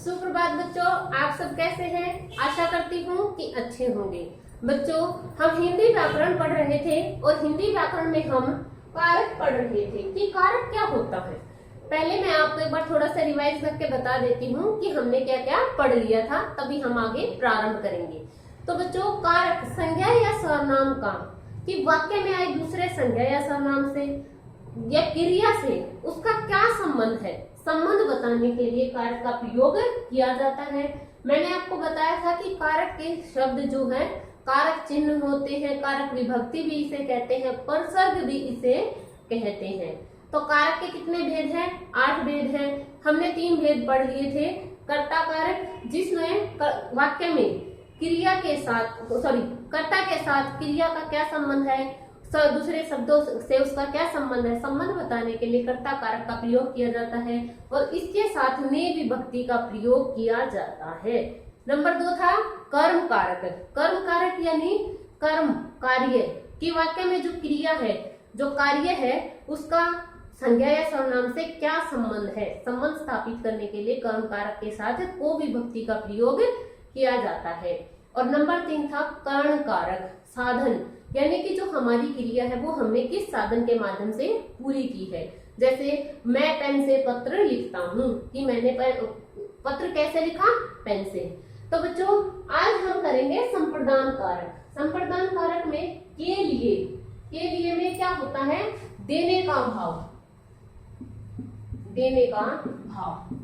सुप्रभात बच्चों, आप सब कैसे हैं? आशा करती हूँ कि अच्छे होंगे। बच्चों, हम हिंदी व्याकरण पढ़ रहे थे और हिंदी व्याकरण में हम कारक पढ़ रहे थे कि कारक क्या होता है। पहले मैं आपको एक बार थोड़ा सा रिवाइज करके बता देती हूँ कि हमने क्या क्या पढ़ लिया था, तभी हम आगे प्रारंभ करेंगे। तो बच्चों, कारक संज्ञा या सर्वनाम का कि वाक्य में आए दूसरे संज्ञा या सर्वनाम से या क्रिया से उसका क्या संबंध है, संबंध बताने के लिए कारक का प्रयोग किया जाता है। मैंने आपको बताया था कि कारक के शब्द जो है कारक चिन्ह होते हैं, कारक विभक्ति भी इसे कहते हैं, परसर्ग भी इसे कहते हैं। तो कारक के कितने भेद हैं? 8 भेद हैं। हमने 3 भेद पढ़ लिए थे। कर्ता कारक, जिसमें वाक्य में क्रिया के साथ कर्ता के साथ क्रिया का क्या संबंध है, दूसरे शब्दों से उसका क्या संबंध है, संबंध बताने के लिए कर्ता कारक का प्रयोग किया जाता है और इसके साथ ने विभक्ति का प्रयोग किया जाता है। नंबर 2 था कर्म कारक। कर्म कारक यानी कर्म कार्य कि वाक्य में जो क्रिया है, जो कार्य है, उसका संज्ञा या सर्वनाम से क्या संबंध है, संबंध स्थापित करने के लिए कर्म कारक के साथ को विभक्ति का प्रयोग किया जाता है। और नंबर 3 था कर्ण कारक, साधन यानी कि जो हमारी क्रिया है वो हमने किस साधन के माध्यम से पूरी की है। जैसे मैं पेन से पत्र लिखता हूँ कि मैंने पत्र कैसे लिखा, पेन से। तो बच्चों, आज हम करेंगे संप्रदान कारक। संप्रदान कारक में के लिए में क्या होता है, देने का भाव। देने का भाव,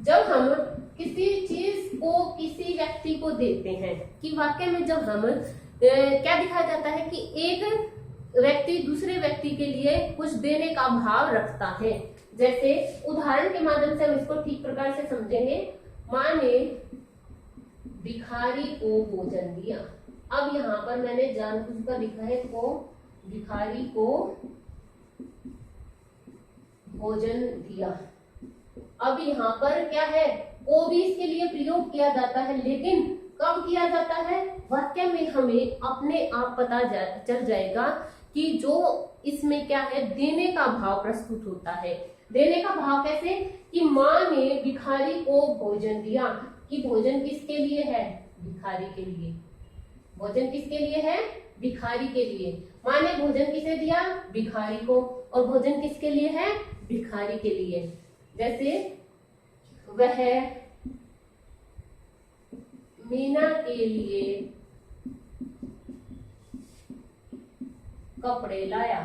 जब हम किसी चीज को किसी व्यक्ति को देते हैं कि वाक्य में जब हम क्या दिखाया जाता है कि एक व्यक्ति दूसरे व्यक्ति के लिए कुछ देने का भाव रखता है। जैसे उदाहरण के माध्यम से हम इसको ठीक प्रकार से समझेंगे। माँ ने भिखारी को भोजन दिया। अब यहाँ पर मैंने जानबूझकर लिखा है को, भिखारी को भोजन दिया। अब यहाँ पर क्या है, को भी इसके लिए प्रयोग किया जाता है, लेकिन कब किया जाता है, वाक्य में हमें अपने आप पता चल जाएगा कि जो इसमें क्या है, देने का भाव प्रस्तुत होता है। देने का भाव कैसे कि माँ ने भिखारी को भोजन दिया, कि भोजन किसके लिए है, भिखारी के लिए। भोजन किसके लिए है, भिखारी के लिए। माँ ने भोजन किसे दिया, भिखारी को, और भोजन किसके लिए है, भिखारी के लिए। जैसे वह मीना के लिए कपड़े लाया।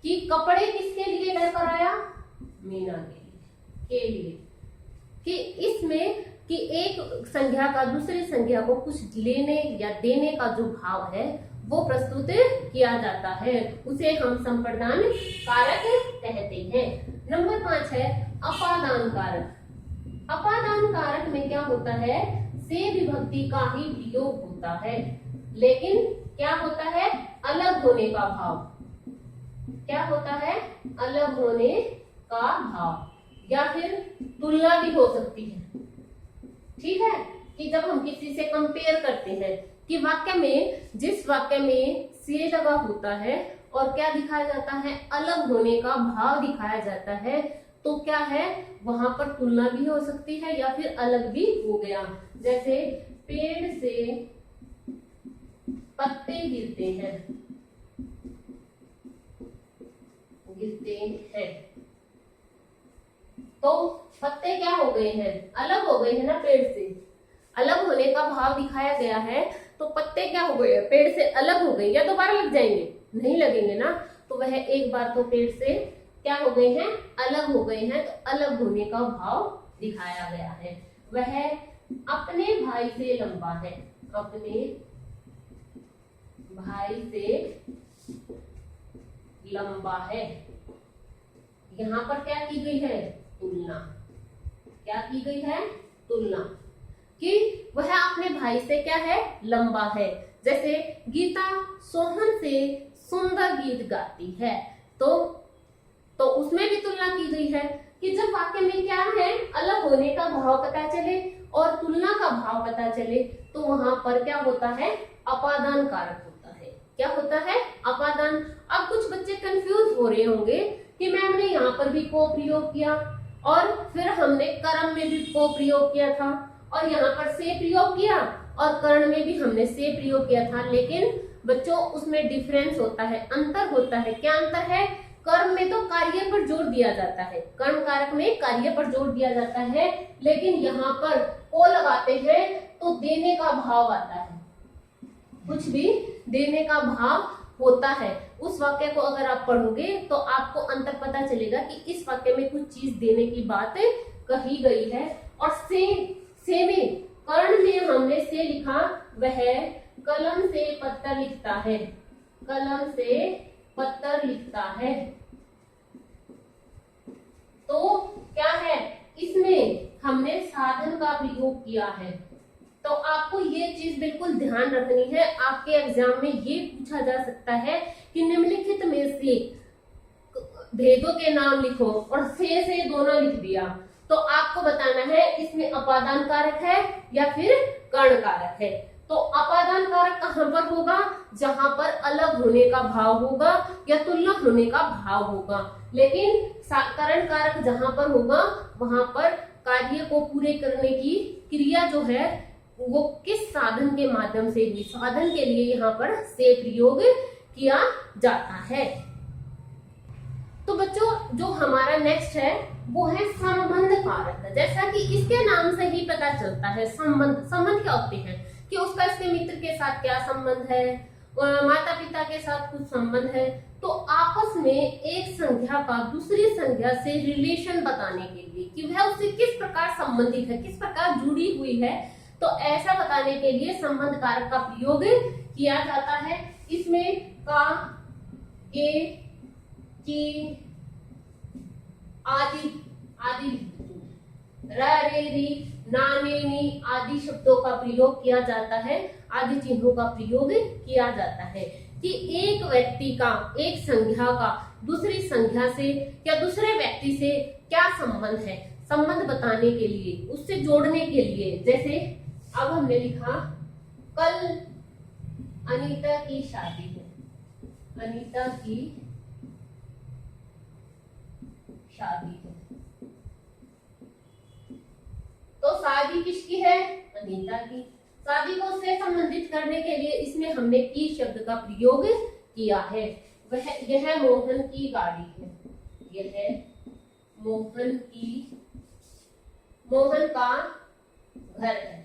कि कपड़े किसके लिए लेकर आया, मीना के लिए। कि इसमें कि एक संज्ञा का दूसरी संज्ञा को कुछ लेने या देने का जो भाव है वो प्रस्तुत किया जाता है, उसे हम संप्रदान कारक कहते हैं। नंबर 5 है अपादान कारक। अपादान कारक में क्या होता है, से विभक्ति का ही प्रयोग होता है, लेकिन क्या होता है, अलग होने का भाव। क्या होता है, अलग होने का भाव, या फिर तुलना भी हो सकती है। ठीक है, कि जब हम किसी से कंपेयर करते हैं कि वाक्य में, जिस वाक्य में से लगा होता है और क्या दिखाया जाता है, अलग होने का भाव दिखाया जाता है, तो क्या है, वहां पर तुलना भी हो सकती है या फिर अलग भी हो गया। जैसे पेड़ से पत्ते गिरते हैं, तो पत्ते क्या हो गए हैं, अलग हो गए हैं ना पेड़ से। अलग होने का भाव दिखाया गया है, तो पत्ते क्या हो गए, पेड़ से अलग हो गए, या दोबारा लग जाएंगे, नहीं लगेंगे ना। तो वह एक बार तो पेड़ से क्या हो गए हैं, अलग हो गए हैं, तो अलग होने का भाव दिखाया गया है। वह अपने भाई से लंबा है, अपने भाई से लंबा है। यहाँ पर क्या की गई है, तुलना। क्या की गई है, तुलना, कि वह अपने भाई से क्या है, लंबा है। जैसे गीता सोहन से सुंदर गीत गाती है, तो उसमें भी तुलना की गई है कि जब वाक्य में क्या है, अलग होने का भाव पता चले और तुलना का भाव पता चले, तो वहां पर क्या होता है, अपादान कारक होता है। क्या होता है, अपादान। अब कुछ बच्चे कंफ्यूज हो रहे होंगे कि मैम ने यहाँ पर भी को प्रयोग किया और फिर हमने कर्म में भी को प्रयोग किया था और यहाँ पर से प्रयोग किया और कर्ण में भी हमने से प्रयोग किया था। लेकिन बच्चों उसमें डिफरेंस होता है, अंतर होता है। क्या अंतर है? कर्म में तो कार्य पर जोर दिया जाता है, कर्म कारक में कार्य पर जोर दिया जाता है, लेकिन यहाँ पर को लगाते हैं तो देने का भाव आता है, कुछ भी देने का भाव होता है। उस वाक्य को अगर आप पढ़ोगे तो आपको अंतर पता चलेगा कि इस वाक्य में कुछ चीज देने की बात कही गई है। और से में कर्ण में हमने से लिखा, वह कलम से पत्थर लिखता है, कलम से पत्थर लिखता है। तो क्या है, इसमें हमने साधन का प्रयोग किया है। तो आपको ये चीज बिल्कुल ध्यान रखनी है। आपके एग्जाम में ये पूछा जा सकता है कि निम्नलिखित में से भेदों के नाम लिखो और से दोनों लिख दिया, तो आपको बताना है इसमें अपादान कारक है या फिर कर्ण कारक है। तो अपादान कारक कहाँ पर होगा? जहां पर अलग होने का भाव होगा या तुलना होने का भाव होगा। लेकिन कर्ण कारक जहां पर होगा वहां पर कार्य को पूरे करने की क्रिया जो है वो किस साधन के माध्यम से हुई, साधन के लिए यहाँ पर से प्रयोग किया जाता है। तो बच्चों जो हमारा नेक्स्ट है वो है संबंध कारक। जैसा कि इसके नाम से ही पता चलता है संबंध क्या होते हैं कि उसका इसके मित्र के साथ क्या संबंध है, माता पिता के साथ कुछ संबंध है। तो आपस में एक संख्या का दूसरी संख्या से रिलेशन बताने के लिए कि वह उससे किस प्रकार संबंधित है, किस प्रकार जुड़ी हुई है, तो ऐसा बताने के लिए संबंध कारक का प्रयोग किया जाता है। इसमें का, के, की, आदि आदि, र, रे, री, ना, ने, नी आदि शब्दों का प्रयोग किया जाता है, आदि चिन्हों का प्रयोग किया जाता है कि एक व्यक्ति का, एक संख्या का दूसरी संख्या से या दूसरे व्यक्ति से क्या संबंध है, संबंध बताने के लिए, उससे जोड़ने के लिए। जैसे अब हमने लिखा कल अनीता की शादी है, अनीता की शादी है, तो शादी किसकी है? अनीता की। शादी को उससे संबंधित करने के लिए इसमें हमने की शब्द का प्रयोग किया है। यह मोहन की गाड़ी है, यह मोहन का घर है।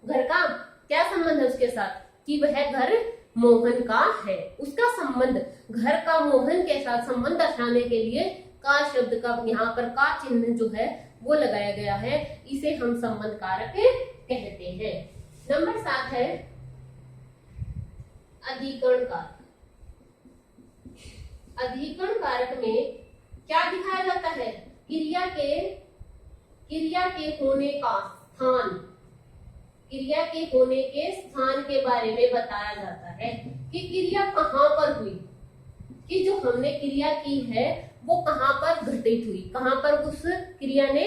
घर का क्या संबंध है उसके साथ कि वह घर मोहन का है, उसका संबंध घर का मोहन के साथ संबंध दर्शाने के लिए का शब्द का यहाँ पर का चिन्ह जो है वो लगाया गया है, इसे हम संबंध कारक कहते हैं। नंबर 7 है अधिकरण कारक। अधिकरण कारक में क्या दिखाया जाता है? क्रिया के होने का स्थान, क्रिया के होने के स्थान के बारे में बताया जाता है कि क्रिया कहाँ पर हुई, कि जो हमने क्रिया की है वो कहाँ पर घटित हुई, कहाँ पर उस क्रिया ने,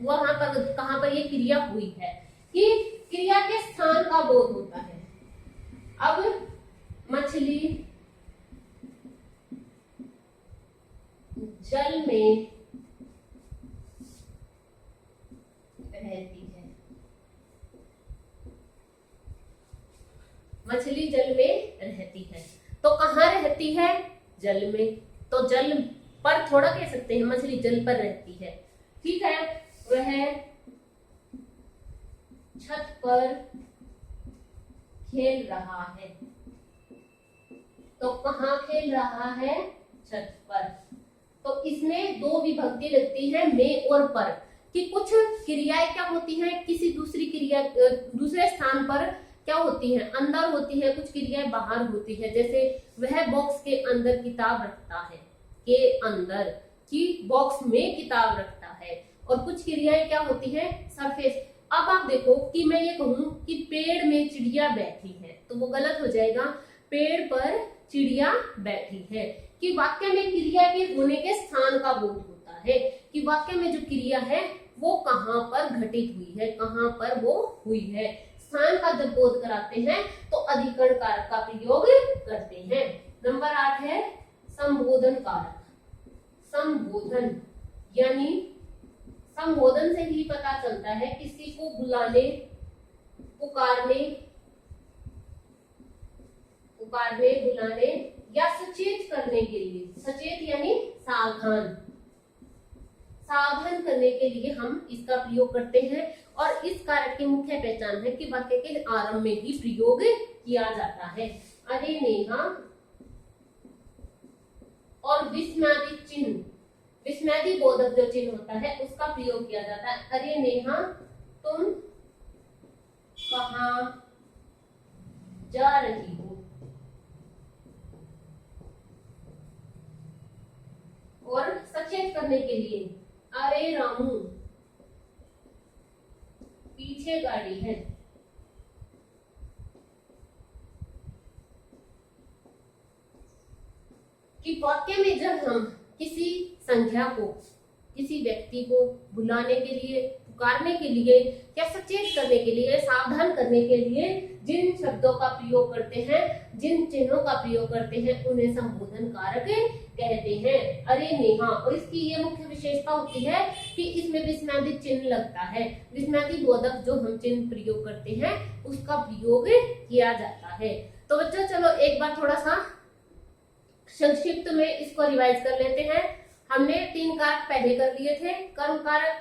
वहां पर कहाँ पर ये क्रिया हुई है, कि क्रिया के स्थान का बोध होता है। अब मछली जल में रहती है, मछली जल में रहती है, तो कहाँ रहती है? जल में। तो जल पर थोड़ा कह सकते हैं, मछली जल पर रहती है, ठीक है। वह छत पर खेल रहा है, तो कहाँ खेल रहा है? छत पर। तो इसमें दो विभक्ति लगती है, में और पर, कि कुछ क्रियाएं क्या होती हैं, किसी दूसरी क्रिया दूसरे स्थान पर क्या होती है, अंदर होती है, कुछ क्रियाएं बाहर होती है। जैसे वह बॉक्स के अंदर किताब रखता है, के अंदर, कि बॉक्स में किताब रखता है। और कुछ क्रियाएं क्या होती है? सरफेस। अब आप देखो कि मैं ये कहूं कि पेड़ में चिड़िया बैठी है, तो वो गलत हो जाएगा, पेड़ पर चिड़िया बैठी है। कि वाक्य में क्रिया के होने के स्थान का बोध होता है कि वाक्य में जो क्रिया है वो कहाँ पर घटित हुई है, कहाँ पर वो हुई है। स्थान का जब बोध कराते हैं तो अधिकरण कारक का प्रयोग करते हैं। संबोधन कारक। संबोधन यानी संबोधन से ही पता चलता है किसी को बुलाने, पुकारने, बुलाने या सचेत करने के लिए। सचेत यानी सावधान, सावधान करने के लिए हम इसका प्रयोग करते हैं। और इस कारक की मुख्य पहचान है कि वाक्य के आरंभ में ही प्रयोग किया जाता है। अरे नेहा और विस्मयादि चिन्ह, विस्मयादि बोधक जो चिन्ह होता है उसका प्रयोग किया जाता है। अरे नेहा तुम कहाँ जा रही हो। और सचेत करने के लिए अरे रामू पीछे गाड़ी है। कि वाक्य में जब हम किसी संख्या को, किसी व्यक्ति को बुलाने के लिए, पुकारने के लिए या सचेत करने के लिए, सावधान करने के लिए जिन शब्दों का प्रयोग करते हैं, जिन चिन्हों का प्रयोग करते हैं, उन्हें संबोधन कारक कहते हैं। अरे नेहा, और इसकी ये मुख्य विशेषता होती है कि इसमें विस्मयादि चिन्ह लगता है। विस्मयादि बोधक जो हम चिन्ह प्रयोग करते हैं उसका प्रयोग किया जाता है। तो बच्चों चलो एक बार थोड़ा सा संक्षिप्त में इसको रिवाइज कर लेते हैं। हमने 3 कारक पहले कर लिए थे, कर्म कारक,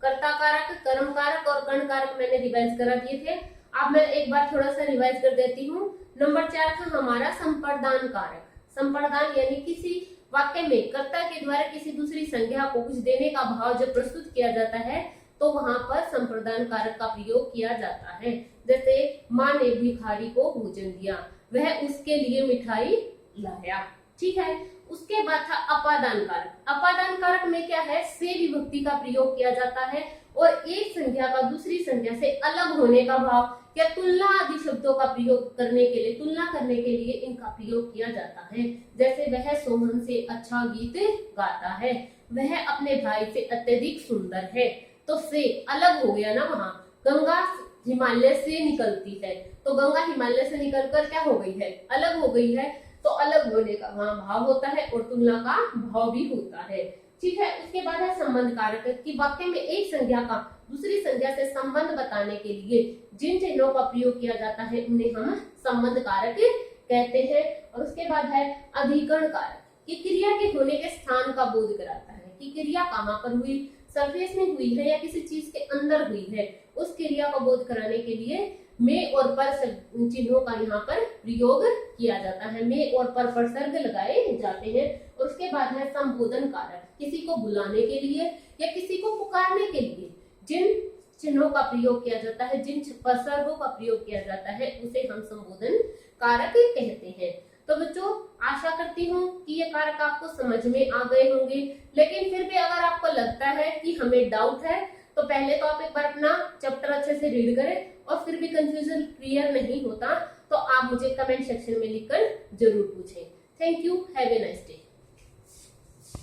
कर्ता कारक, कर्म कारक और कर्ण कारक मैंने रिवाइज करा दिए थे। अब मैं एक बार थोड़ा सा रिवाइज कर देती हूँ। नंबर 4 था हमारा संप्रदान कारक। संप्रदान यानी किसी वाक्य में कर्ता के द्वारा किसी दूसरी संज्ञा को कुछ देने का भाव जब प्रस्तुत किया जाता है तो वहां पर संप्रदान कारक का प्रयोग किया जाता है। जैसे माँ ने भिखारी को भोजन दिया, वह उसके लिए मिठाई लाया। ठीक है। उसके बाद था अपादान कारक। अपादान कारक में क्या है, से विभक्ति का प्रयोग किया जाता है और एक संज्ञा का दूसरी संज्ञा से अलग होने का भाव या तुलना आदि शब्दों का प्रयोग करने के लिए, तुलना करने के लिए इनका प्रयोग किया जाता है। जैसे वह सोहन से अच्छा गीत गाता है, वह अपने भाई से अत्यधिक सुंदर है। तो से अलग हो गया ना, वहाँ गंगा हिमालय से निकलती है तो गंगा हिमालय से निकलकर क्या हो गई है, अलग हो गई है। तो अलग होने का वहां भाव होता है और तुलना का भाव भी होता है। ठीक है। उसके बाद है संबंध कारक कि वाक्य में एक संज्ञा का दूसरी संज्ञा से संबंध बताने के लिए जिन चिन्हों का प्रयोग किया जाता है उन्हें हम संबंध कारक कहते हैं। और उसके बाद है अधिकरण कारक कि क्रिया के होने के स्थान का बोध कराता है कि क्रिया कहाँ पर हुई, सरफेस में हुई है या किसी चीज के अंदर हुई है, उस क्रिया का बोध कराने के लिए में और पर चिन्हों का यहाँ पर प्रयोग किया जाता है। में और पर सर्ग लगाए जाते हैं। और उसके बाद है संबोधन कारक किसी को बुलाने के लिए या किसी को पुकारने के लिए जिन चिन्हों का प्रयोग किया जाता है, जिन उपसर्गों का प्रयोग किया जाता है उसे हम संबोधन कारक कहते हैं। तो बच्चों आशा करती हूँ कि ये कारक आपको समझ में आ गए होंगे। लेकिन फिर भी अगर आपको लगता है कि हमें डाउट है तो पहले तो आप एक बार अपना चैप्टर अच्छे से रीड करें और फिर भी कंफ्यूजन क्लियर नहीं होता तो आप मुझे कमेंट सेक्शन में लिखकर जरूर पूछें। Thank you, have a nice day.